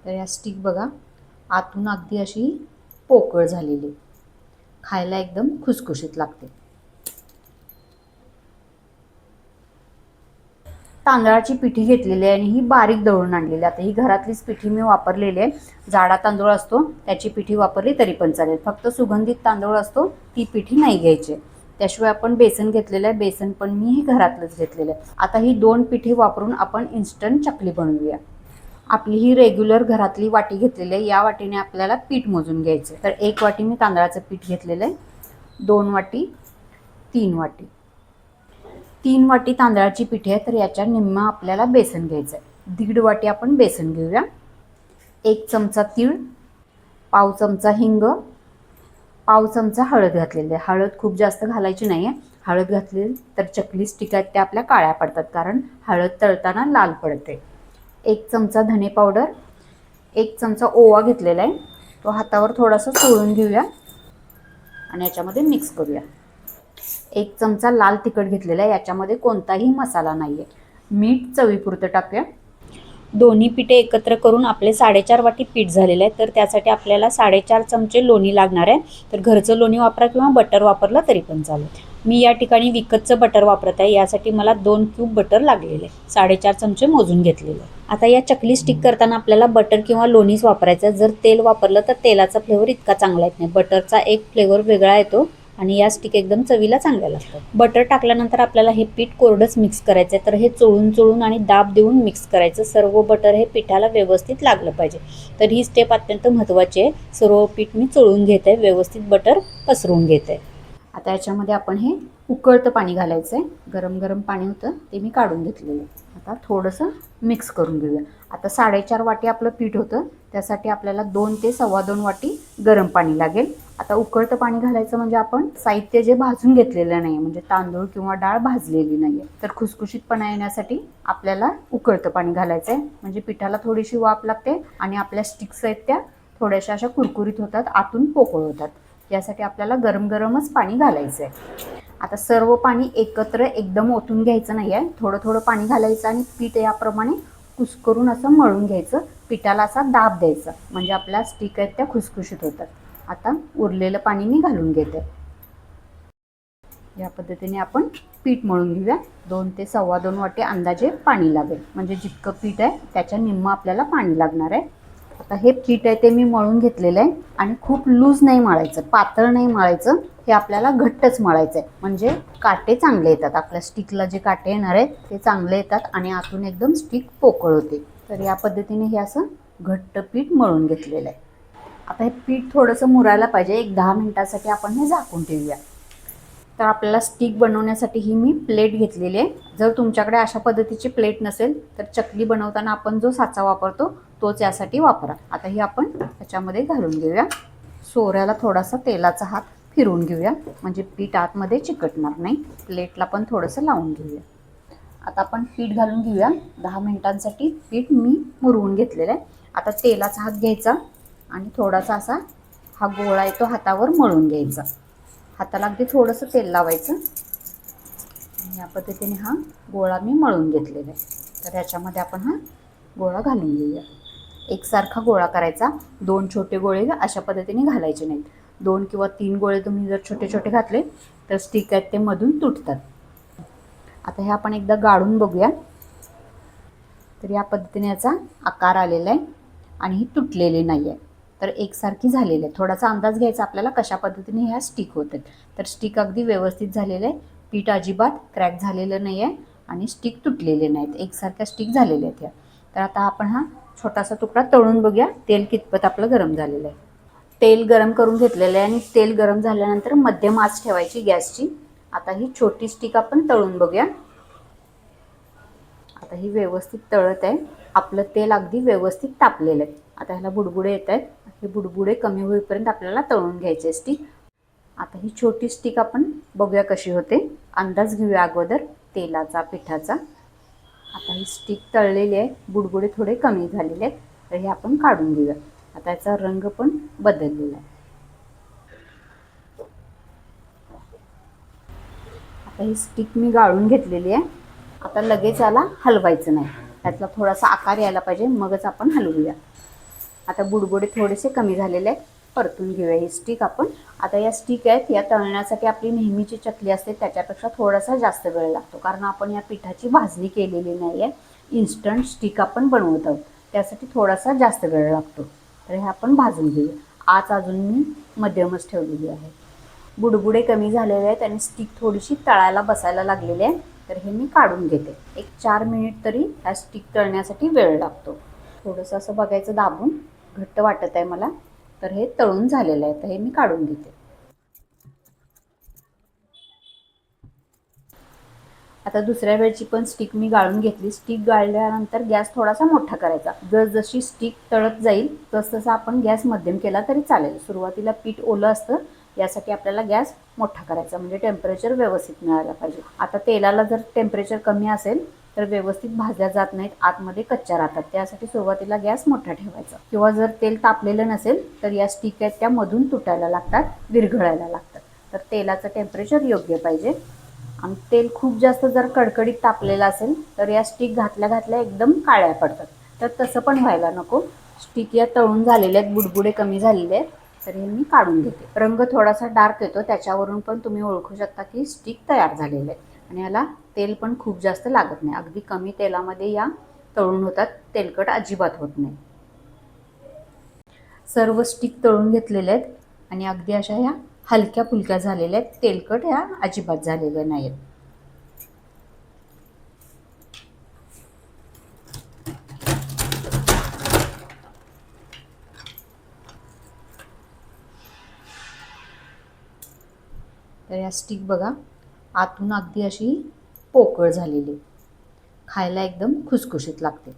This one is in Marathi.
तर या स्टिक बघा आतून अगदी अशी पोकळ झालेली, खायला एकदम खुसखुशीत लागते. तांदळाची पिठी घेतलेली आहे आणि ही बारीक दळून आणलेली. आता ही घरातलीच पिठी मी वापरलेली आहे. जाडा तांदूळ असतो त्याची पिठी वापरली तरी पण चालेल. फक्त सुगंधित तांदूळ असतो ती पिठी नाही घ्यायची. त्याशिवाय आपण बेसन घेतलेलं आहे. बेसन पण मी ही घरातलंच घेतलेलं आहे. आता ही 2 पिठी वापरून आपण इन्स्टंट चकली बनवूया. आपली ही रेग्युलर घरातली वाटी घेतलेली आहे. या वाटीने आपल्याला पीठ मोजून घ्यायचं. तर 1 वाटी मी तांदळाचं पीठ घेतलेलं आहे. 2 वाटी, 3 वाटी. 3 वाटी तांदळाची पिठी आहे तर याच्या निम्मा आपल्याला बेसन घ्यायचं आहे. 1.5 वाटी आपण बेसन घेऊया. 1 चमचा तीळ, पाव चमचा हिंग, पाव चमचा हळद घातलेली आहे. हळद खूप जास्त घालायची नाही आहे. हळद घातली तर चकली स्टिक आहेत त्या आपल्या काळ्या पडतात, कारण हळद तळताना लाल पडते. 1 चमचा धने पावडर, 1 चमचा ओवा घेतलेला आहे. तो हातावर थोडासा चोळून घेऊया आणि याच्यामध्ये मिक्स करूया. 1 चमचा लाल तिखट घेतलेला आहे. याच्यामध्ये कोणताही मसाला नाही आहे. मीठ चवीपुरतं टाकूया. दोन्ही पिठे एकत्र करून आपले 4.5 वाटी पीठ झालेलं आहे. तर त्यासाठी आपल्याला 4.5 चमचे लोणी लागणार आहे. तर घरचं लोणी वापरा किंवा बटर वापरलं तरी पण चालेल. मी या ठिकाणी विकतचं बटर वापरत आहे. यासाठी मला 2 क्यूब बटर लागलेलं आहे. 4.5 चमचे मोजून घेतलेलं आहे. आता या चकली स्टिक करताना आपल्याला बटर किंवा लोणीच वापरायचं. जर तेल वापरलं तर तेलाचा फ्लेवर इतका चांगला येत नाही. बटरचा एक फ्लेवर वेगळा येतो आणि या स्टिक एकदम चवीला चांगल्या लागतात. बटर टाकल्यानंतर आपल्याला हे पीठ कोरडंच मिक्स करायचं आहे. तर हे चोळून चोळून आणि दाब देऊन मिक्स करायचं. सर्व बटर हे पिठाला व्यवस्थित लागलं पाहिजे. तर ही स्टेप अत्यंत महत्त्वाची आहे. सर्व पीठ मी चोळून घेत आहे, व्यवस्थित बटर पसरवून घेत आहे. आता याच्यामध्ये आपण हे उकळतं पाणी घालायचं आहे. गरम गरम पाणी होतं ते मी काढून घेतलेलं आहे. आता थोडंसं मिक्स करून घेऊया. आता 4.5 वाटी आपलं पीठ होतं, त्यासाठी आपल्याला 2 ते 2.25 वाटी गरम पाणी लागेल. आता उकळतं पाणी घालायचं म्हणजे आपण साहित्य जे भाजून घेतलेलं नाही, म्हणजे तांदूळ किंवा डाळ भाजलेली नाही आहे. तर खुसखुशीतपणा येण्यासाठी आपल्याला उकळतं पाणी घालायचं आहे. म्हणजे पिठाला थोडीशी वाफ लागते आणि आपल्या स्टिक्स आहेत त्या थोड्याशा अशा कुरकुरीत होतात, आतून पोकळ होतात. यासाठी आपल्याला गरम गरमच पाणी घालायचं आहे. आता सर्व पाणी एकत्र एकदम ओतून घ्यायचं नाही आहे. थोडं थोडं पाणी घालायचं आणि पीठ याप्रमाणे कुस्करून असं मळून घ्यायचं. पिठाला असा दाब द्यायचा, म्हणजे आपल्या स्टिक आहेत त्या खुसखुशीत होतात. आता उरलेलं पाणी मी घालून घेते. या पद्धतीने आपण पीठ मळून घेऊया. 2 ते 2.25 वाटी अंदाजे पाणी लागेल. म्हणजे जितकं पीठ आहे त्याच्या निम्मा आपल्याला पाणी लागणार आहे. आता हे पीठ आहे ते मी मळून घेतलेलं आहे आणि खूप लूज नाही मळायचं, पातळ नाही मळायचं. हे आपल्याला घट्टच मळायचं आहे, म्हणजे काटे चांगले येतात. आपल्या स्टिकला जे काटे येणार आहेत ते चांगले येतात आणि आतून एकदम स्टिक पोकळ होते. तर या पद्धतीने हे असं घट्ट पीठ मळून घेतलेलं आहे. आता हे पीठ थोडंसं मुरायला पाहिजे. 1-10 मिनिटासाठी आपण हे झाकून ठेवूया. तर आपल्याला स्टिक बनवण्यासाठी ही मी प्लेट घेतलेली आहे. जर तुमच्याकडे अशा पद्धतीची प्लेट नसेल तर चकली बनवताना आपण जो साचा वापरतो तोच यासाठी वापरा. आता ही आपण त्याच्यामध्ये घालून घेऊया. सोऱ्याला थोडासा तेलाचा हात फिरवून घेऊया, म्हणजे पीठ आतमध्ये चिकटणार नाही. प्लेटला पण थोडंसं लावून घेऊया. आता आपण पीठ घालून घेऊया. 10 मिनिटांसाठी पीठ मी मुरवून घेतलेलं आहे. आता तेलाचा हात घ्यायचा आणि थोडासा असा हा गोळा आहे तो हातावर मळून घ्यायचा. हाताला अगदी थोडंसं तेल लावायचं. या पद्धतीने हा गोळा मी मळून घेतलेला आहे. तर याच्यामध्ये आपण हा गोळा घालून घेऊया. एकसारखा गोळा करायचा. 2 छोटे गोळे अशा पद्धतीने घालायचे नाहीत. 2 किंवा 3 गोळे तुम्ही जर छोटे छोटे घातले तर स्टिक आहेत ते मधून तुटतात. आता हे आपण एकदा गाळून बघूया. तर या पद्धतीने याचा आकार आलेला आहे आणि ही तुटलेली नाही आहे. तर एकसारखी झालेली आहे. थोडासा अंदाज घ्यायचा आपल्याला कशा पद्धतीने ह्या स्टिक होतात. तर स्टिक अगदी व्यवस्थित झालेलं आहे. पीठ अजिबात क्रॅक झालेलं नाही आहे आणि स्टिक तुटलेले नाहीत. एकसारख्या स्टिक झालेल्या आहेत ह्या. तर आता आपण हा छोटासा तुकडा तळून बघूया. तेल कितपत आपलं गरम झालेलं आहे. तेल गरम करून घेतलेलं आहे आणि तेल गरम झाल्यानंतर मध्यम आच ठेवायची गॅसची. आता ही छोटी स्टिक आपण तळून बघूया. आता ही व्यवस्थित तळत आहे. आपलं तेल अगदी व्यवस्थित तापलेलं आहे. आता ह्याला बुडबुडे येत आहेत. हे बुडबुडे कमी होईपर्यंत आपल्याला तळून घ्यायचे स्टिक. आता ही छोटी स्टिक आपण बघूया कशी होते. अंदाज घेऊया अगोदर तेलाचा, पिठाचा. आता ही स्टिक तळलेली आहे. बुडबुडे थोडे कमी झालेले आहेत. तर हे आपण काढून घेऊया. आता याचा रंग पण बदललेला आहे. आता ही स्टिक मी गाळून घेतलेली आहे. आता लगेच याला हलवायचं नाही. त्यातला थोडासा आकार यायला पाहिजे, मगच आपण हलवूया. आता बुडबुडे थोडेसे कमी झालेले आहेत, परतून घेऊया ही स्टिक आपण. आता या स्टिक आहेत या तळण्यासाठी आपली नेहमीची चकली असते त्याच्यापेक्षा थोडासा जास्त वेळ लागतो, कारण आपण या पिठाची भाजणी केलेली नाही आहे. इन्स्टंट स्टिक आपण बनवत आहोत, त्यासाठी थोडासा जास्त वेळ लागतो. तर हे आपण भाजून घेऊया. आच अजून मी मध्यमच ठेवलेली आहे. बुडबुडे कमी झालेले आहेत आणि स्टिक थोडीशी तळायला बसायला लागलेली आहे. तर हे मी काढून घेते. एक 4 मिनिट तरी ह्या स्टिक तळण्यासाठी वेळ लागतो. थोडंसं असं बघायचं दाबून, घट्ट वाटत आहे मला. तर हे तळून झालेलं आहे, तर हे मी काढून घेते. आता दुसऱ्या वेळची पण स्टिक मी गाळून घेतली. स्टिक गाळल्यानंतर गॅस थोडासा मोठा करायचा. जसजशी स्टिक तळत जाईल तसतसा आपण गॅस मध्यम केला तरी चालेल. सुरुवातीला पीठ ओलं असतं, यासाठी आपल्याला गॅस मोठा करायचा, म्हणजे टेम्परेचर व्यवस्थित मिळायला पाहिजे. आता तेलाला जर टेम्परेचर कमी असेल तर व्यवस्थित भाजल्या जात नाहीत, आतमध्ये कच्च्या राहतात. त्यासाठी सुरुवातीला गॅस मोठा ठेवायचा. किंवा जर तेल तापलेलं नसेल तर या स्टिक आहेत त्या मधून तुटायला लागतात, विरघळायला लागतात. तर तेलाचं टेम्परेचर योग्य पाहिजे. आणि तेल खूप जास्त जर कडकडीत तापलेलं असेल तर या स्टिक घातल्या घातल्या एकदम काळ्या पडतात. तर तसं पण व्हायला नको. स्टिक या तळून झालेल्या आहेत, बुडबुडे कमी झालेले आहेत. तर हे मी काढून घेते. रंग थोडासा डार्क येतो, त्याच्यावरून पण तुम्ही ओळखू शकता की स्टिक तयार झालेले आहे. आणि याला तेल पण खूप जास्त लागत नाही. अगदी कमी तेलामध्ये या तळून होतात, तेलकट अजिबात होत नाही. सर्व स्टिक तळून घेतलेल्या आहेत आणि अगदी अशा ह्या हलक्या फुलक्या झालेल्या आहेत, तेलकट ह्या अजिबात झालेल्या नाहीत. तर या स्टिक बघा, आतून अगदी अशी पोकळ झालेली, खायला एकदम खुसखुशीत लागते.